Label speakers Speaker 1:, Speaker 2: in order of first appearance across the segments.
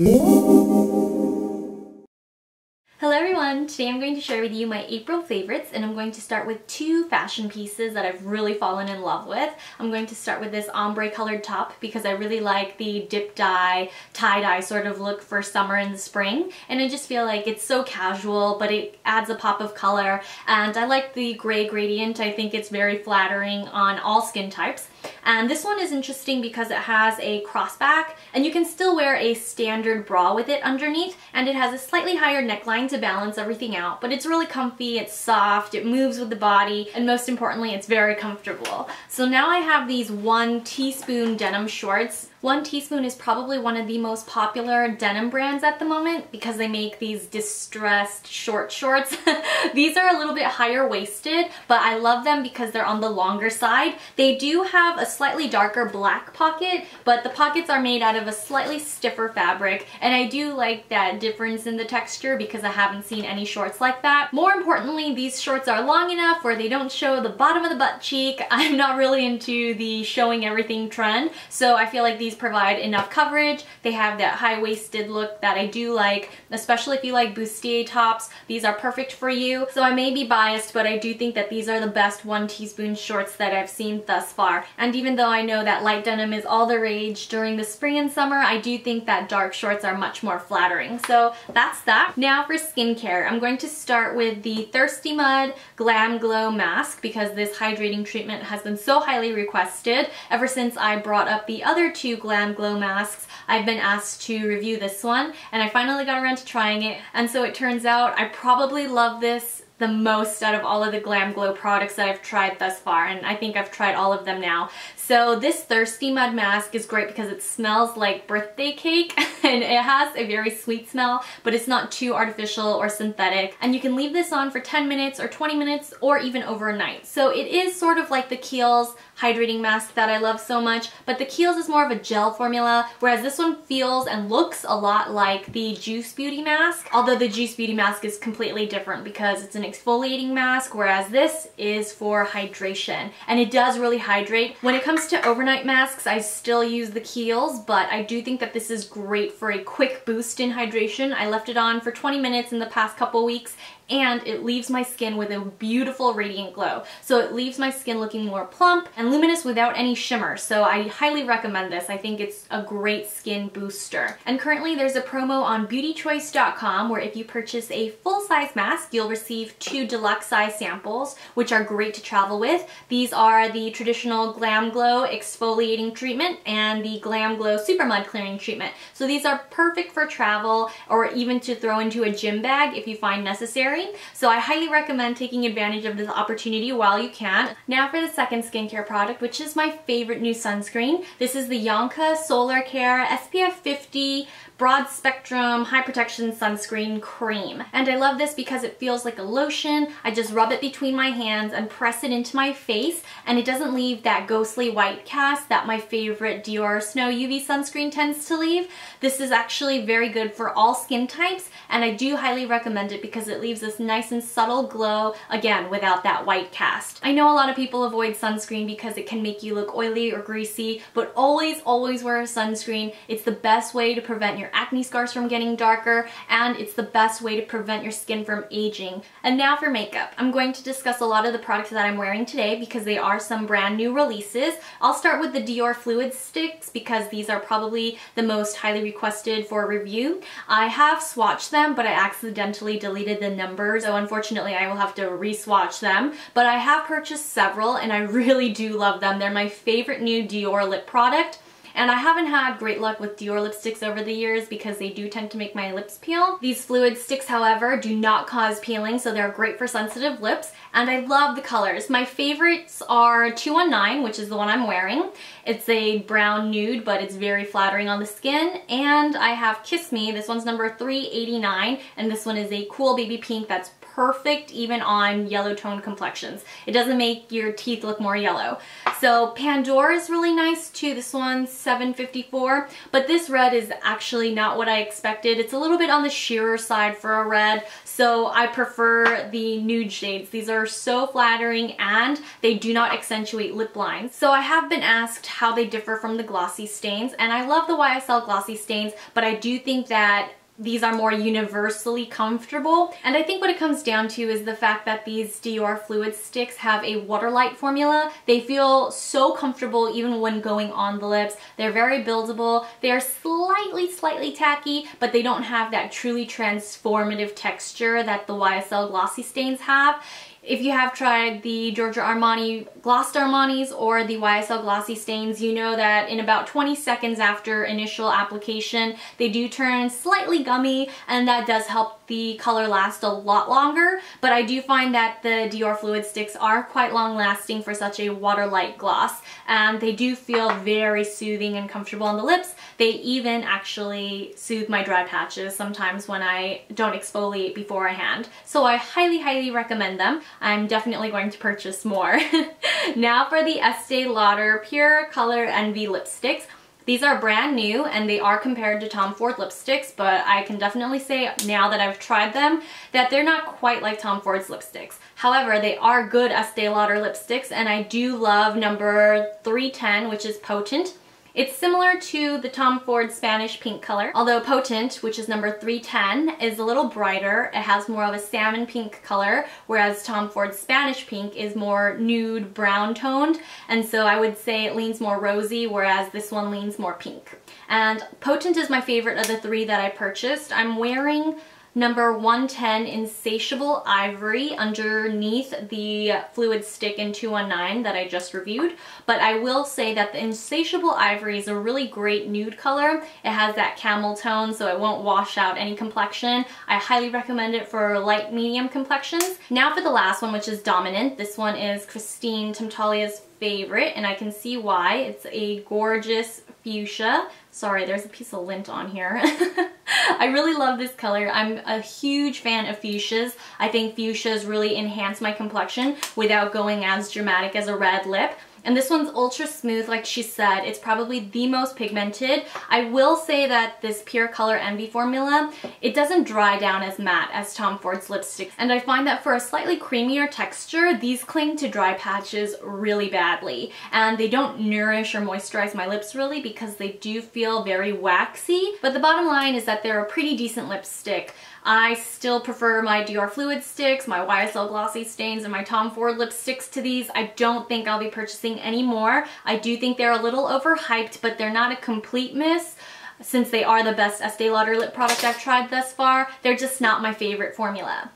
Speaker 1: Hello everyone! Today I'm going to share with you my April favorites, and I'm going to start with two fashion pieces that I've really fallen in love with. I'm going to start with this ombre colored top because I really like the dip dye, tie-dye sort of look for summer and the spring, and I just feel like it's so casual but it adds a pop of color, and I like the gray gradient. I think it's very flattering on all skin types. And this one is interesting because it has a crossback and you can still wear a standard bra with it underneath, and it has a slightly higher neckline to balance everything out, but it's really comfy, it's soft, it moves with the body, and most importantly it's very comfortable. So now I have these 1 teaspoon denim shorts. 1 Teaspoon is probably one of the most popular denim brands at the moment because they make these distressed short shorts. These are a little bit higher waisted, but I love them because they're on the longer side. They do have a slightly darker black pocket, but the pockets are made out of a slightly stiffer fabric, and I do like that difference in the texture because I haven't seen any shorts like that. More importantly, these shorts are long enough where they don't show the bottom of the butt cheek. I'm not really into the showing everything trend, so I feel like these provide enough coverage. They have that high-waisted look that I do like, especially if you like bustier tops. These are perfect for you. So I may be biased, but I do think that these are the best 1 teaspoon shorts that I've seen thus far. And even though I know that light denim is all the rage during the spring and summer, I do think that dark shorts are much more flattering. So that's that. Now for skincare, I'm going to start with the Thirsty Mud GlamGlow mask because this hydrating treatment has been so highly requested. Ever since I brought up the other two GlamGlow masks, I've been asked to review this one, and I finally got around to trying it, and so it turns out I probably love this the most out of all of the GlamGlow products that I've tried thus far, and I think I've tried all of them now. So this Thirsty Mud mask is great because it smells like birthday cake and it has a very sweet smell, but it's not too artificial or synthetic, and you can leave this on for 10 minutes or 20 minutes or even overnight. So it is sort of like the Kiehl's hydrating mask that I love so much, but the Kiehl's is more of a gel formula, whereas this one feels and looks a lot like the Juice Beauty mask, although the Juice Beauty mask is completely different because it's an exfoliating mask, whereas this is for hydration, and it does really hydrate. When it comes to overnight masks, I still use the Kiehl's, but I do think that this is great for a quick boost in hydration. I left it on for 20 minutes in the past couple weeks, and it leaves my skin with a beautiful radiant glow. So it leaves my skin looking more plump and luminous without any shimmer. So I highly recommend this. I think it's a great skin booster. And currently there's a promo on beautychoice.com where if you purchase a full-size mask, you'll receive 2 deluxe size samples, which are great to travel with. These are the traditional GlamGlow exfoliating treatment and the GlamGlow Super Mud clearing treatment. So these are perfect for travel or even to throw into a gym bag if you find necessary. So I highly recommend taking advantage of this opportunity while you can. Now for the second skincare product, which is my favorite new sunscreen. This is the Yonka Solar Care SPF 50 Broad Spectrum High Protection Sunscreen Cream. And I love this because it feels like a lotion. I just rub it between my hands and press it into my face, and it doesn't leave that ghostly white cast that my favorite Dior Snow UV sunscreen tends to leave. This is actually very good for all skin types, and I do highly recommend it because it leaves this nice and subtle glow, again, without that white cast. I know a lot of people avoid sunscreen because it can make you look oily or greasy, but always wear a sunscreen. It's the best way to prevent your acne scars from getting darker, and it's the best way to prevent your skin from aging. And now for makeup. I'm going to discuss a lot of the products that I'm wearing today because they are some brand new releases. I'll start with the Dior Fluid Sticks because these are probably the most highly requested for review. I have swatched them, but I accidentally deleted the numbers, so unfortunately I will have to re-swatch them. But I have purchased several and I really do love them. They're my favorite new Dior lip product. And I haven't had great luck with Dior lipsticks over the years because they do tend to make my lips peel. These fluid sticks, however, do not cause peeling, so they're great for sensitive lips, and I love the colors. My favorites are 219, which is the one I'm wearing. It's a brown nude, but it's very flattering on the skin. And I have Kiss Me. This one's number 389, and this one is a cool baby pink that's perfect even on yellow tone complexions. It doesn't make your teeth look more yellow. So Pandora is really nice too. This one's $7.54, but this red is actually not what I expected. It's a little bit on the sheerer side for a red, so I prefer the nude shades. These are so flattering and they do not accentuate lip lines. So I have been asked how they differ from the glossy stains, and I love the YSL glossy stains, but I do think that these are more universally comfortable. And I think what it comes down to is the fact that these Dior fluid sticks have a waterlight formula. They feel so comfortable even when going on the lips. They're very buildable. They're slightly tacky, but they don't have that truly transformative texture that the YSL glossy stains have. If you have tried the Giorgio Armani glossed Armanis or the YSL glossy stains, you know that in about 20 seconds after initial application, they do turn slightly gummy, and that does help the color last a lot longer. But I do find that the Dior fluid sticks are quite long lasting for such a water-light gloss, and they do feel very soothing and comfortable on the lips. They even actually soothe my dry patches sometimes when I don't exfoliate beforehand. So I highly recommend them. I'm definitely going to purchase more. Now for the Estee Lauder Pure Color Envy lipsticks. These are brand new and they are compared to Tom Ford lipsticks, but I can definitely say now that I've tried them that they're not quite like Tom Ford's lipsticks. However, they are good Estee Lauder lipsticks, and I do love number 310, which is Potent. It's similar to the Tom Ford Spanish pink color, although Potent, which is number 310, is a little brighter. It has more of a salmon pink color, whereas Tom Ford's Spanish pink is more nude brown toned, and so I would say it leans more rosy, whereas this one leans more pink. And Potent is my favorite of the three that I purchased. I'm wearing number 110 Insatiable Ivory underneath the fluid stick in 219 that I just reviewed. But I will say that the Insatiable Ivory is a really great nude color. It has that camel tone, so it won't wash out any complexion. I highly recommend it for light medium complexions. Now for the last one, which is Dominant. This one is Christine Timtalia's favorite, and I can see why. It's a gorgeous fuchsia. Sorry, there's a piece of lint on here. I really love this color. I'm a huge fan of fuchsias. I think fuchsias really enhance my complexion without going as dramatic as a red lip. And this one's ultra smooth, like she said. It's probably the most pigmented. I will say that this Pure Color Envy formula, it doesn't dry down as matte as Tom Ford's lipsticks. And I find that for a slightly creamier texture, these cling to dry patches really badly. And they don't nourish or moisturize my lips really because they do feel very waxy. But the bottom line is that they're a pretty decent lipstick. I still prefer my Dior fluid sticks, my YSL glossy stains, and my Tom Ford lipsticks to these. I don't think I'll be purchasing any more. I do think they're a little overhyped, but they're not a complete miss. Since they are the best Estee Lauder lip product I've tried thus far, they're just not my favorite formula.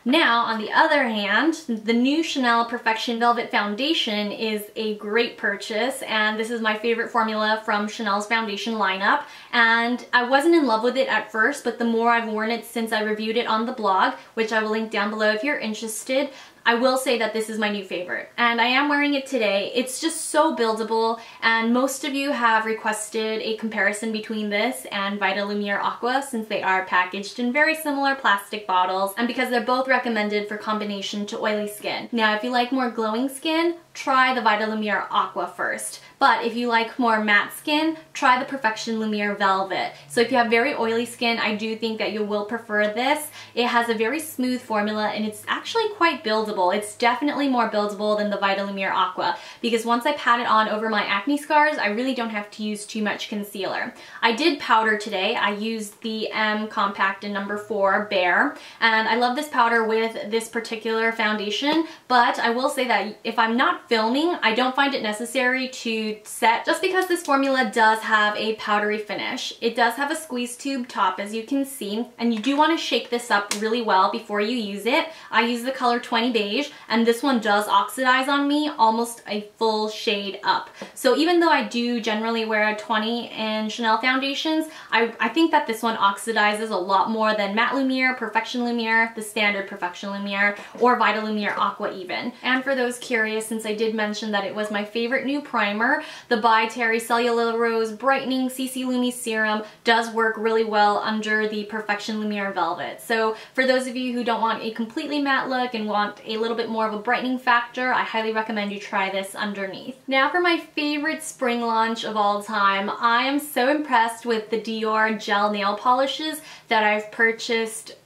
Speaker 1: Now, on the other hand, the new Chanel Perfection Velvet Foundation is a great purchase, and this is my favorite formula from Chanel's foundation lineup. And I wasn't in love with it at first, but the more I've worn it since I reviewed it on the blog, which I will link down below if you're interested, I will say that this is my new favorite. And I am wearing it today. It's just so buildable, and most of you have requested a comparison between this and Vitalumiere Aqua since they are packaged in very similar plastic bottles, and because they're both recommended for combination to oily skin. Now, if you like more glowing skin, try the Vitalumiere Aqua first. But if you like more matte skin, try the Perfection Lumiere Velvet. So if you have very oily skin, I do think that you will prefer this. It has a very smooth formula and it's actually quite buildable. It's definitely more buildable than the Vitalumiere Aqua because once I pat it on over my acne scars, I really don't have to use too much concealer. I did powder today. I used the M Compact in number 4 Bare, and I love this powder with this particular foundation, but I will say that if I'm not filming, I don't find it necessary to set just because this formula does have a powdery finish. It does have a squeeze tube top, as you can see, and you do want to shake this up really well before you use it. I use the color 20 Beige, and this one does oxidize on me almost a full shade up. So even though I do generally wear a 20 in Chanel foundations, I think that this one oxidizes a lot more than Matte Lumiere, Perfection Lumiere, the standard Perfection Lumiere, or Vitalumiere Aqua even. And for those curious, since I did mention that it was my favorite new primer. The By Terry Cellular Rose Brightening CC Lumi Serum does work really well under the Perfection Lumiere Velvet. So for those of you who don't want a completely matte look and want a little bit more of a brightening factor, I highly recommend you try this underneath. Now for my favorite spring launch of all time, I am so impressed with the Dior gel nail polishes that I've purchased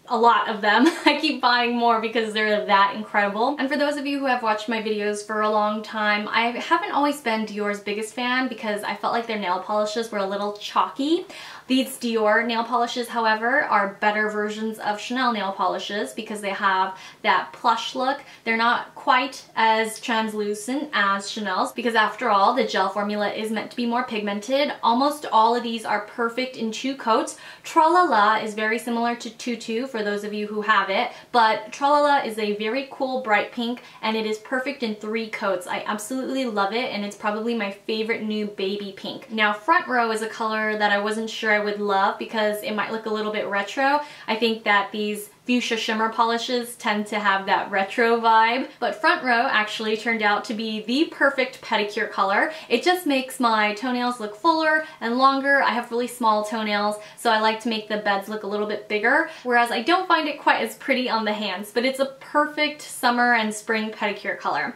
Speaker 1: a lot of them. I keep buying more because they're that incredible. And for those of you who have watched my videos for a long time, I haven't always been Dior's biggest fan because I felt like their nail polishes were a little chalky. These Dior nail polishes, however, are better versions of Chanel nail polishes because they have that plush look. They're not quite as translucent as Chanel's because after all, the gel formula is meant to be more pigmented. Almost all of these are perfect in 2 coats. Tralala is very similar to Tutu for those of you who have it, but Tralala is a very cool bright pink and it is perfect in 3 coats. I absolutely love it and it's probably my favorite new baby pink. Now Front Row is a color that I wasn't sure I would love because it might look a little bit retro. I think that these fuchsia shimmer polishes tend to have that retro vibe, but Front Row actually turned out to be the perfect pedicure color. It just makes my toenails look fuller and longer. I have really small toenails, so I like to make the beds look a little bit bigger, whereas I don't find it quite as pretty on the hands, but it's a perfect summer and spring pedicure color.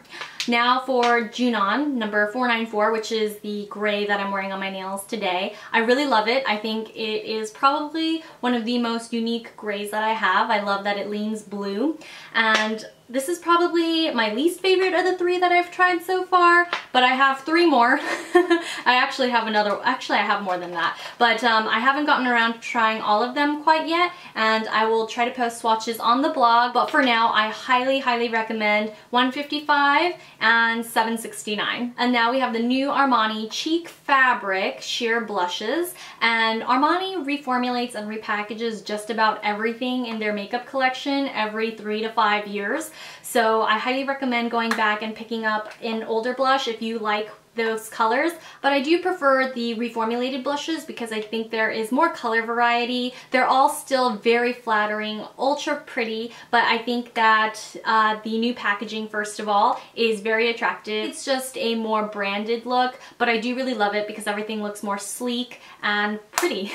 Speaker 1: Now for Junon, number 494, which is the gray that I'm wearing on my nails today. I really love it. I think it is probably one of the most unique grays that I have. I love that it leans blue, and this is probably my least favorite of the 3 that I've tried so far, but I have 3 more. I actually have I have more than that, but I haven't gotten around to trying all of them quite yet, and I will try to post swatches on the blog, but for now I highly recommend 155 and 769. And now we have the new Armani Cheek Fabric Sheer Blushes, and Armani reformulates and repackages just about everything in their makeup collection every 3 to 5 years. So I highly recommend going back and picking up an older blush if you like those colors, but I do prefer the reformulated blushes because I think there is more color variety. They're all still very flattering, ultra pretty, but I think that the new packaging, first of all, is very attractive. It's just a more branded look, but I do really love it because everything looks more sleek and pretty.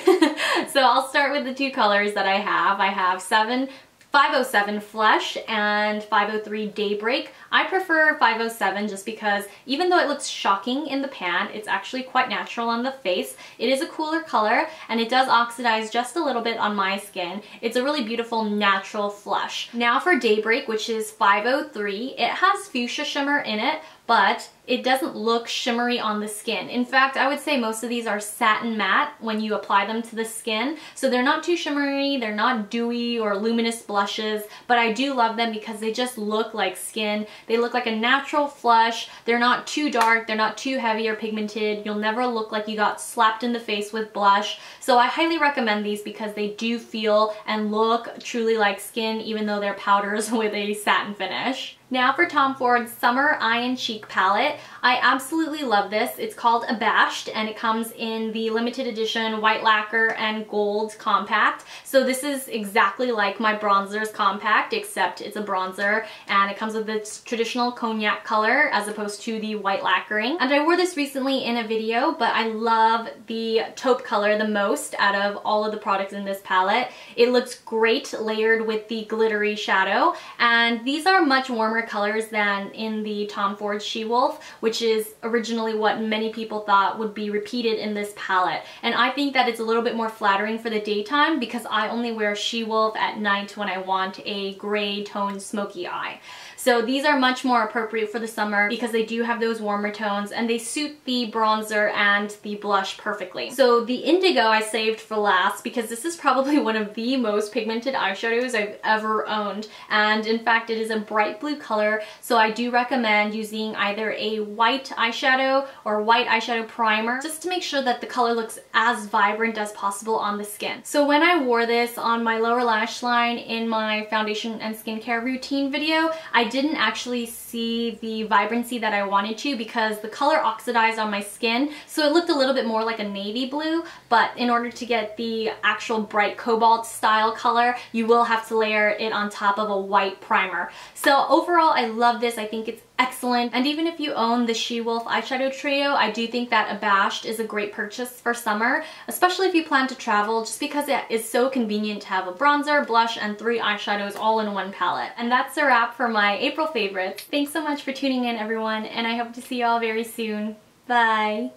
Speaker 1: So I'll start with the 2 colors that I have. I have 507 Flesh and 503 Daybreak. I prefer 507 just because even though it looks shocking in the pan, it's actually quite natural on the face. It is a cooler color and it does oxidize just a little bit on my skin. It's a really beautiful natural flush. Now for Daybreak, which is 503, it has fuchsia shimmer in it, but it doesn't look shimmery on the skin. In fact, I would say most of these are satin matte when you apply them to the skin. So they're not too shimmery, they're not dewy or luminous blushes, but I do love them because they just look like skin. They look like a natural flush. They're not too dark, they're not too heavy or pigmented. You'll never look like you got slapped in the face with blush. So I highly recommend these because they do feel and look truly like skin even though they're powders with a satin finish. Now for Tom Ford's Summer Eye and Cheek palette. I absolutely love this. It's called Abashed and it comes in the limited edition white lacquer and gold compact. So this is exactly like my bronzers compact, except it's a bronzer and it comes with this traditional cognac color as opposed to the white lacquering. And I wore this recently in a video, but I love the taupe color the most out of all of the products in this palette. It looks great layered with the glittery shadow, and these are much warmer colors than in the Tom Ford She-Wolf, which is originally what many people thought would be repeated in this palette. And I think that it's a little bit more flattering for the daytime because I only wear She-Wolf at night when I want a gray toned smoky eye. So these are much more appropriate for the summer because they do have those warmer tones and they suit the bronzer and the blush perfectly. So the indigo I saved for last because this is probably one of the most pigmented eyeshadows I've ever owned, and in fact it is a bright blue color, so I do recommend using either a white eyeshadow or white eyeshadow primer just to make sure that the color looks as vibrant as possible on the skin. So when I wore this on my lower lash line in my foundation and skincare routine video, I didn't actually see the vibrancy that I wanted to because the color oxidized on my skin, so it looked a little bit more like a navy blue, but in order to get the actual bright cobalt style color, you will have to layer it on top of a white primer. So overall, I love this. I think it's excellent. And even if you own the She-Wolf eyeshadow trio, I do think that Abashed is a great purchase for summer, especially if you plan to travel, just because it is so convenient to have a bronzer, blush, and 3 eyeshadows all in one palette. And that's a wrap for my April favorites. Thanks so much for tuning in, everyone, and I hope to see you all very soon. Bye!